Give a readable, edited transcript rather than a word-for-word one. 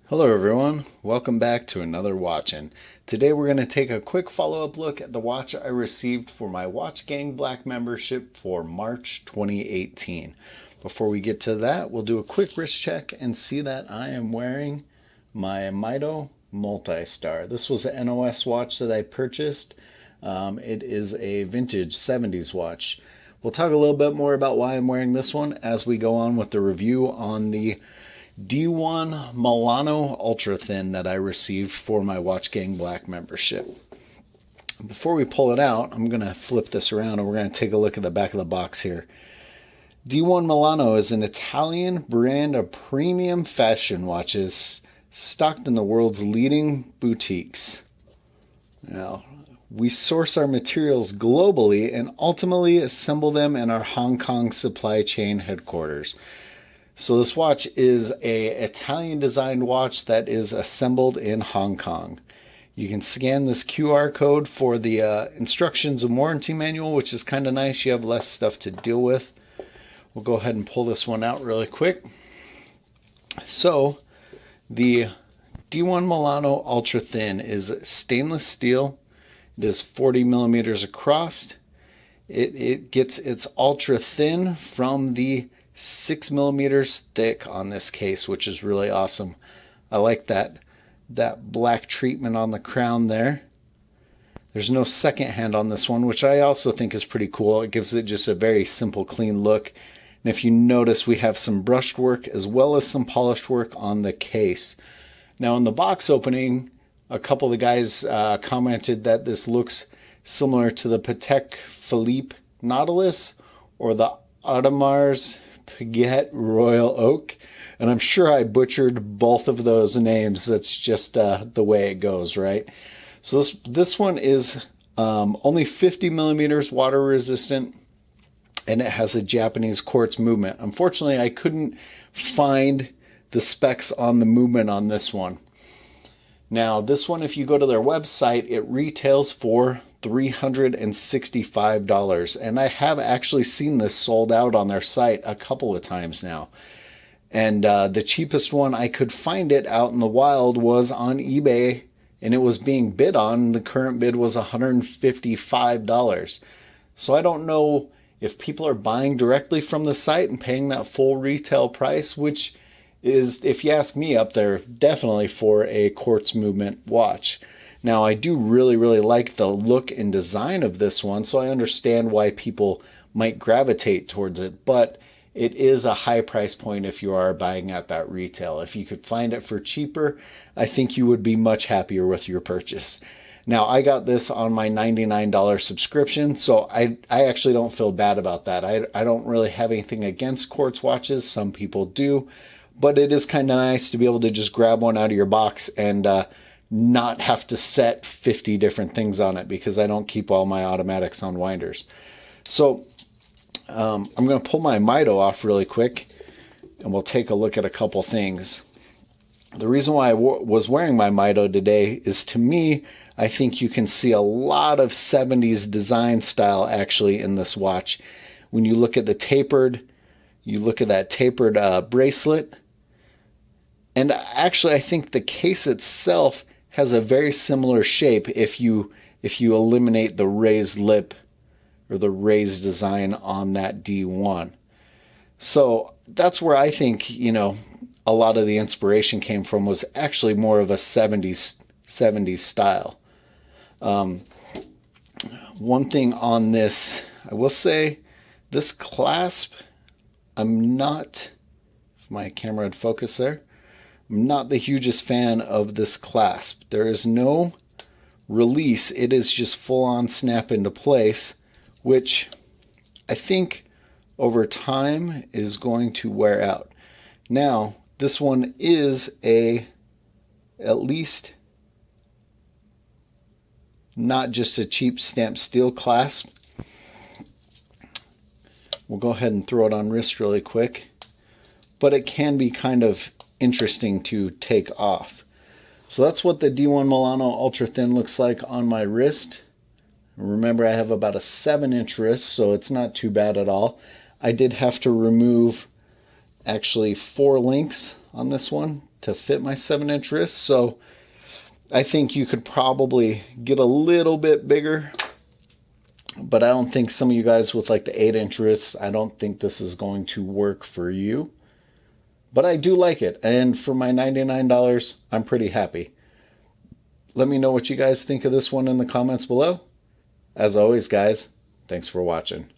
Hello everyone, welcome back to another Watchin. Today we're going to take a quick follow-up look at the watch I received for my Watchgang Black membership for March 2018. Before we get to that, we'll do a quick wrist check and see that I am wearing my Mito Multi-Star. This was an NOS watch that I purchased. It is a vintage 70s watch. We'll talk a little bit more about why I'm wearing this one as we go on with the review on the D1 Milano Ultra Thin that I received for my Watchgang Black membership. Before we pull it out, I'm going to flip this around and we're going to take a look at the back of the box here. D1 Milano is an Italian brand of premium fashion watches stocked in the world's leading boutiques. Now, we source our materials globally and ultimately assemble them in our Hong Kong supply chain headquarters. So this watch is an Italian designed watch that is assembled in Hong Kong. You can scan this QR code for the instructions and warranty manual, which is kind of nice. You have less stuff to deal with. We'll go ahead and pull this one out really quick. So the D1 Milano Ultra Thin is stainless steel. It is 40 millimeters across. It gets its ultra thin from the 6 millimeters thick on this case, which is really awesome. I like that black treatment on the crown there. There's no second hand on this one, which I also think is pretty cool. It gives it just a very simple, clean look. And if you notice, we have some brushed work as well as some polished work on the case. Now in the box opening, a couple of the guys commented that this looks similar to the Patek Philippe Nautilus or the Audemars Piguet Royal Oak, and I'm sure I butchered both of those names. That's just the way it goes, right? So this one is only 50 millimeters water resistant, and it has a Japanese quartz movement. Unfortunately, I couldn't find the specs on the movement on this one. Now, this one, if you go to their website, it retails for $365, and I have actually seen this sold out on their site a couple of times now. And the cheapest one I could find it out in the wild was on eBay, and it was being bid on. The current bid was $155. So I don't know if people are buying directly from the site and paying that full retail price, which is, if you ask me, up there definitely for a quartz movement watch. Now, I do really like the look and design of this one, so I understand why people might gravitate towards it, but it is a high price point if you are buying at that retail. If you could find it for cheaper, I think you would be much happier with your purchase. Now, I got this on my $99 subscription, so I actually don't feel bad about that. I don't really have anything against quartz watches. Some people do, but it is kind of nice to be able to just grab one out of your box and not have to set 50 different things on it, because I don't keep all my automatics on winders. So I'm going to pull my Mito off really quick and we'll take a look at a couple things. The reason why I was wearing my Mito today is, to me, I think you can see a lot of 70s design style actually in this watch. When you look at the tapered, you look at that tapered bracelet, and actually I think the case itself has a very similar shape if you eliminate the raised lip or the raised design on that D1. So that's where I think, a lot of the inspiration came from, was actually more of a 70s style. One thing on this, I will say, this clasp, I'm not, if my camera would focus there, I'm not the hugest fan of this clasp. There is no release. It is just full on snap into place, which I think over time is going to wear out. Now, this one is at least not just a cheap stamped steel clasp. We'll go ahead and throw it on wrist really quick, but it can be kind of interesting to take off. So that's what the D1 Milano Ultra Thin looks like on my wrist. Remember, I have about a 7-inch wrist, so it's not too bad at all. I did have to remove actually 4 links on this one to fit my 7-inch wrist. So I think you could probably get a little bit bigger, but I don't think some of you guys with like the 8-inch wrists, I don't think this is going to work for you. But I do like it, and for my $99, I'm pretty happy. Let me know what you guys think of this one in the comments below. As always, guys, thanks for watching.